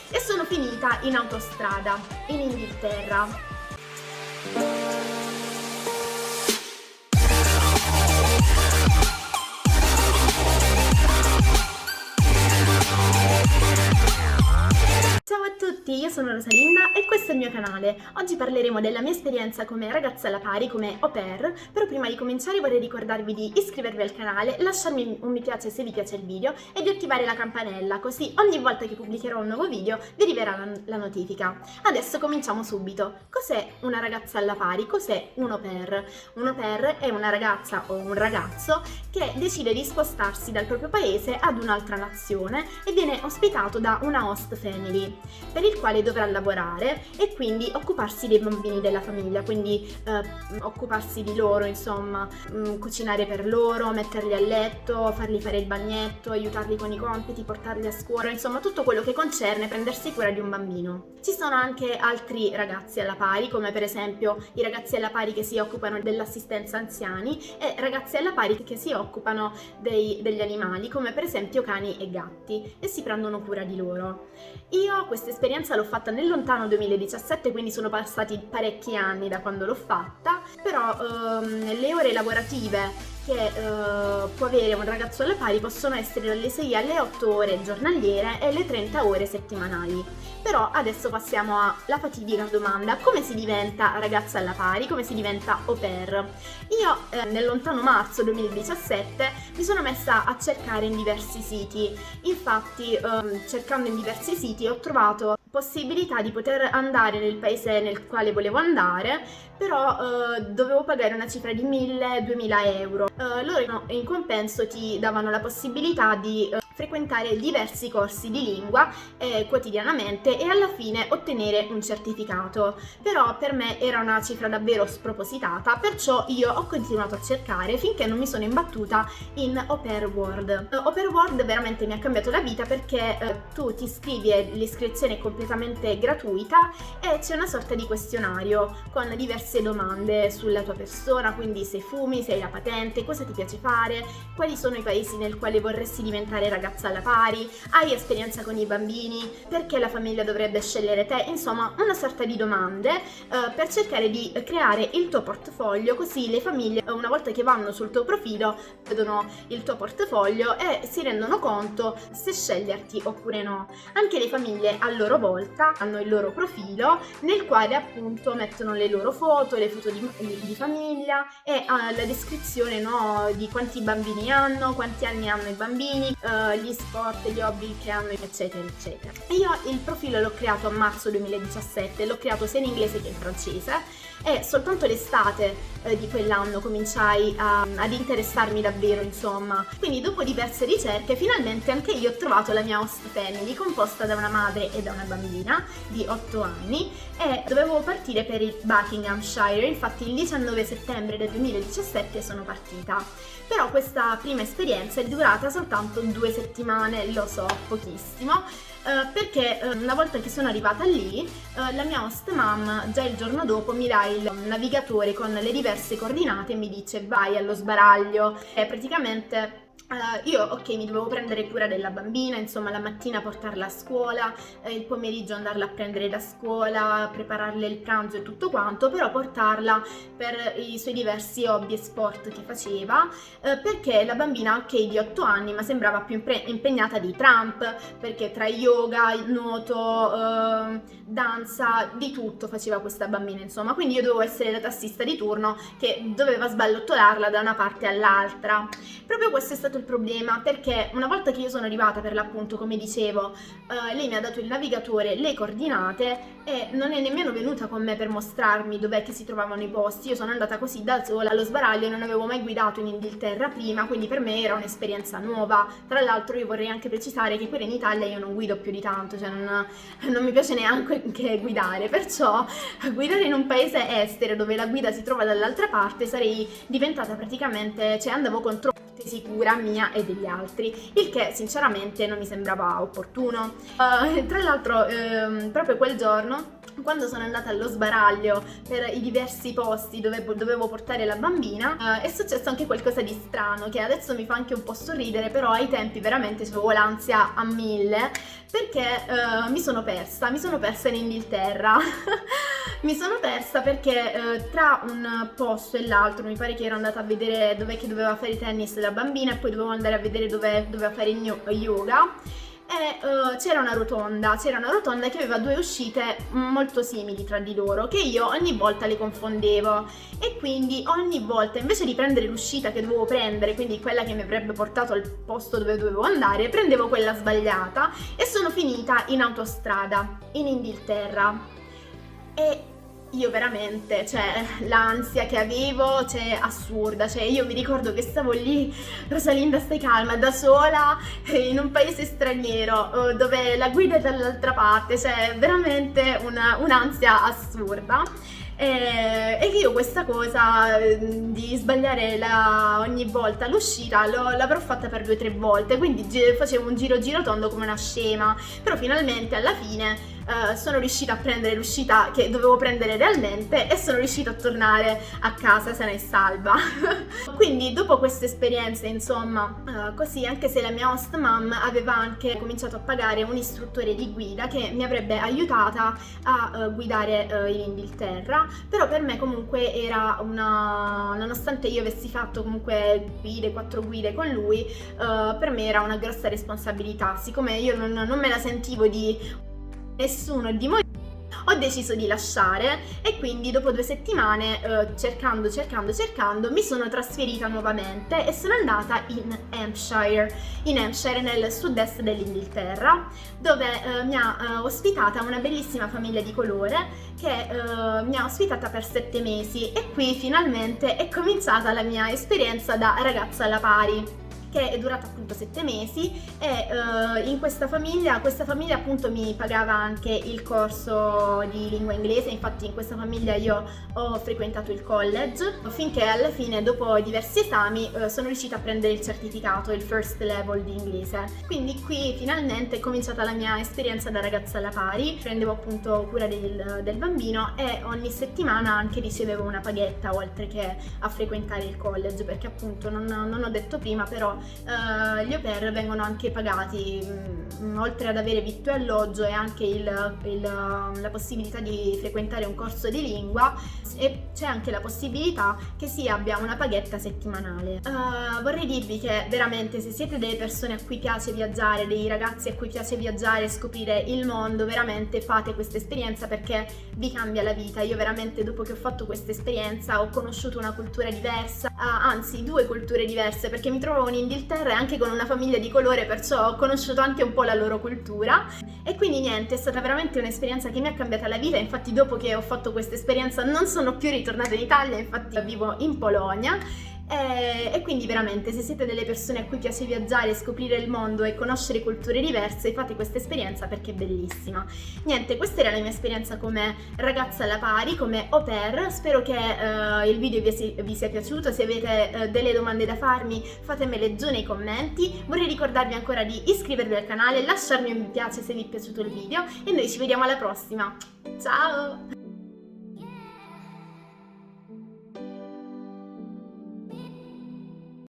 e sono finita in autostrada in Inghilterra. Ciao a tutti, io sono Rosalinda e questo è il mio canale. Oggi parleremo della mia esperienza come ragazza alla pari, come au pair, però prima di cominciare vorrei ricordarvi di iscrivervi al canale, lasciarmi un mi piace se vi piace il video e di attivare la campanella, così ogni volta che pubblicherò un nuovo video vi arriverà la notifica. Adesso cominciamo subito. Cos'è una ragazza alla pari? Cos'è un au pair? Un au pair è una ragazza o un ragazzo che decide di spostarsi dal proprio paese ad un'altra nazione e viene ospitato da una host family, per il quale dovrà lavorare e quindi occuparsi dei bambini della famiglia, quindi occuparsi di loro, insomma, cucinare per loro, metterli a letto, fargli fare il bagnetto, aiutarli con i compiti, portarli a scuola, insomma tutto quello che concerne prendersi cura di un bambino. Ci sono anche altri ragazzi alla pari, come per esempio i ragazzi alla pari che si occupano dell'assistenza anziani e ragazzi alla pari che si occupano degli animali, come per esempio cani e gatti, e si prendono cura di loro. Io questa esperienza l'ho fatta nel lontano 2017, quindi sono passati parecchi anni da quando l'ho fatta, però le ore lavorative che può avere un ragazzo alla pari possono essere dalle 6 alle 8 ore giornaliere e le 30 ore settimanali. Però adesso passiamo alla fatidica domanda: come si diventa ragazza alla pari? Come si diventa au pair? Io nel lontano marzo 2017 mi sono messa a cercare in diversi siti. Infatti cercando in diversi siti ho trovato possibilità di poter andare nel paese nel quale volevo andare, però dovevo pagare una cifra di 1.000-2.000 euro. Loro in compenso ti davano la possibilità di frequentare diversi corsi di lingua quotidianamente e alla fine ottenere un certificato. Però per me era una cifra davvero spropositata, perciò io ho continuato a cercare finché non mi sono imbattuta in Au Pair World. Au Pair World veramente mi ha cambiato la vita, perché tu ti iscrivi e l'iscrizione è completamente gratuita e c'è una sorta di questionario con diverse domande sulla tua persona, quindi se fumi, se hai la patente, cosa ti piace fare, quali sono i paesi nel quale vorresti diventare ragazza alla pari, hai esperienza con i bambini, perché la famiglia dovrebbe scegliere te, insomma una sorta di domande per cercare di creare il tuo portfolio, così le famiglie una volta che vanno sul tuo profilo vedono il tuo portfolio e si rendono conto se sceglierti oppure no. Anche le famiglie a loro volta hanno il loro profilo nel quale appunto mettono le loro foto, le foto di famiglia e la descrizione, no, di quanti bambini hanno, quanti anni hanno i bambini, gli sport, gli hobby che hanno, eccetera eccetera. Io il profilo l'ho creato a marzo 2017, l'ho creato sia in inglese che in francese e soltanto l'estate di quell'anno cominciai ad interessarmi davvero, insomma. Quindi dopo diverse ricerche finalmente anche io ho trovato la mia host family, composta da una madre e da una bambina di 8 anni, e dovevo partire per il Buckinghamshire. Infatti il 19 settembre del 2017 sono partita. Però questa prima esperienza è durata soltanto 2 settimane, lo so, pochissimo, perché una volta che sono arrivata lì, la mia host mom già il giorno dopo mi dà il navigatore con le diverse coordinate e mi dice vai allo sbaraglio, e praticamente io ok, mi dovevo prendere cura della bambina, insomma la mattina portarla a scuola, il pomeriggio andarla a prendere da scuola, prepararle il pranzo e tutto quanto, però portarla per i suoi diversi hobby e sport che faceva, perché la bambina ok di 8 anni ma sembrava più impegnata di Trump, perché tra yoga, nuoto, danza, di tutto faceva questa bambina, insomma. Quindi io dovevo essere la tassista di turno che doveva sballottolarla da una parte all'altra. Proprio questo è stato il problema, perché una volta che io sono arrivata, per l'appunto, come dicevo, lei mi ha dato il navigatore, le coordinate, e non è nemmeno venuta con me per mostrarmi dov'è che si trovavano i posti. Io sono andata così da sola allo sbaraglio, non avevo mai guidato in Inghilterra prima, quindi per me era un'esperienza nuova. Tra l'altro io vorrei anche precisare che pure in Italia io non guido più di tanto, cioè non mi piace neanche guidare, perciò guidare in un paese estero dove la guida si trova dall'altra parte sarei diventata praticamente, cioè andavo contro sicura mia e degli altri, il che sinceramente non mi sembrava opportuno. Tra l'altro proprio quel giorno quando sono andata allo sbaraglio per i diversi posti dove dovevo portare la bambina, è successo anche qualcosa di strano che adesso mi fa anche un po' sorridere, però ai tempi veramente avevo l'ansia a 1000 perché mi sono persa in Inghilterra. Mi sono persa perché tra un posto e l'altro mi pare che ero andata a vedere dov'è che doveva fare tennis la bambina e poi dovevo andare a vedere dove doveva fare yoga. E c'era una rotonda che aveva due uscite molto simili tra di loro, che io ogni volta le confondevo e quindi ogni volta invece di prendere l'uscita che dovevo prendere, quindi quella che mi avrebbe portato al posto dove dovevo andare, prendevo quella sbagliata e sono finita in autostrada in Inghilterra. E io veramente, cioè, l'ansia che avevo, cioè, assurda, cioè, io mi ricordo che stavo lì, Rosalinda stai calma, da sola, in un paese straniero, dove la guida è dall'altra parte, cioè, veramente un'ansia assurda. E che io questa cosa di sbagliare ogni volta l'uscita l'avrò fatta per 2 o 3 volte, quindi facevo un giro tondo come una scema, però finalmente alla fine sono riuscita a prendere l'uscita che dovevo prendere realmente e sono riuscita a tornare a casa sana e salva. Quindi dopo queste esperienze, insomma, così, anche se la mia host mom aveva anche cominciato a pagare un istruttore di guida che mi avrebbe aiutata a guidare in Inghilterra, però per me comunque era nonostante io avessi fatto comunque 4 guide con lui, per me era una grossa responsabilità, siccome io non me la sentivo di nessuno di morire, ho deciso di lasciare e quindi dopo 2 settimane cercando mi sono trasferita nuovamente e sono andata in Hampshire nel sud-est dell'Inghilterra, dove mi ha ospitata una bellissima famiglia di colore che mi ha ospitata per 7 mesi e qui finalmente è cominciata la mia esperienza da ragazza alla pari, che è durata appunto 7 mesi e in questa famiglia appunto mi pagava anche il corso di lingua inglese. Infatti in questa famiglia io ho frequentato il college finché alla fine, dopo diversi esami, sono riuscita a prendere il certificato, il first level di inglese. Quindi qui finalmente è cominciata la mia esperienza da ragazza alla pari, prendevo appunto cura del bambino e ogni settimana anche ricevevo una paghetta oltre che a frequentare il college, perché appunto non ho detto prima, però gli au pair vengono anche pagati, oltre ad avere vitto e alloggio e anche la possibilità di frequentare un corso di lingua, e c'è anche la possibilità che si abbia una paghetta settimanale. Vorrei dirvi che veramente, se siete delle persone a cui piace viaggiare, dei ragazzi a cui piace viaggiare e scoprire il mondo, veramente fate questa esperienza perché vi cambia la vita. Io veramente, dopo che ho fatto questa esperienza, ho conosciuto una cultura diversa, anzi 2 culture diverse, perché mi trovavo in Inghilterra e anche con una famiglia di colore, perciò ho conosciuto anche un po' la loro cultura e quindi niente, è stata veramente un'esperienza che mi ha cambiata la vita. Infatti dopo che ho fatto questa esperienza non sono più ritornata in Italia, infatti vivo in Polonia. E quindi veramente, se siete delle persone a cui piace viaggiare, scoprire il mondo e conoscere culture diverse, fate questa esperienza perché è bellissima. Niente, questa era la mia esperienza come ragazza alla pari, come au pair. Spero che il video vi sia piaciuto. Se avete delle domande da farmi, fatemele giù nei commenti. Vorrei ricordarvi ancora di iscrivervi al canale, lasciarmi un mi piace se vi è piaciuto il video e noi ci vediamo alla prossima. Ciao!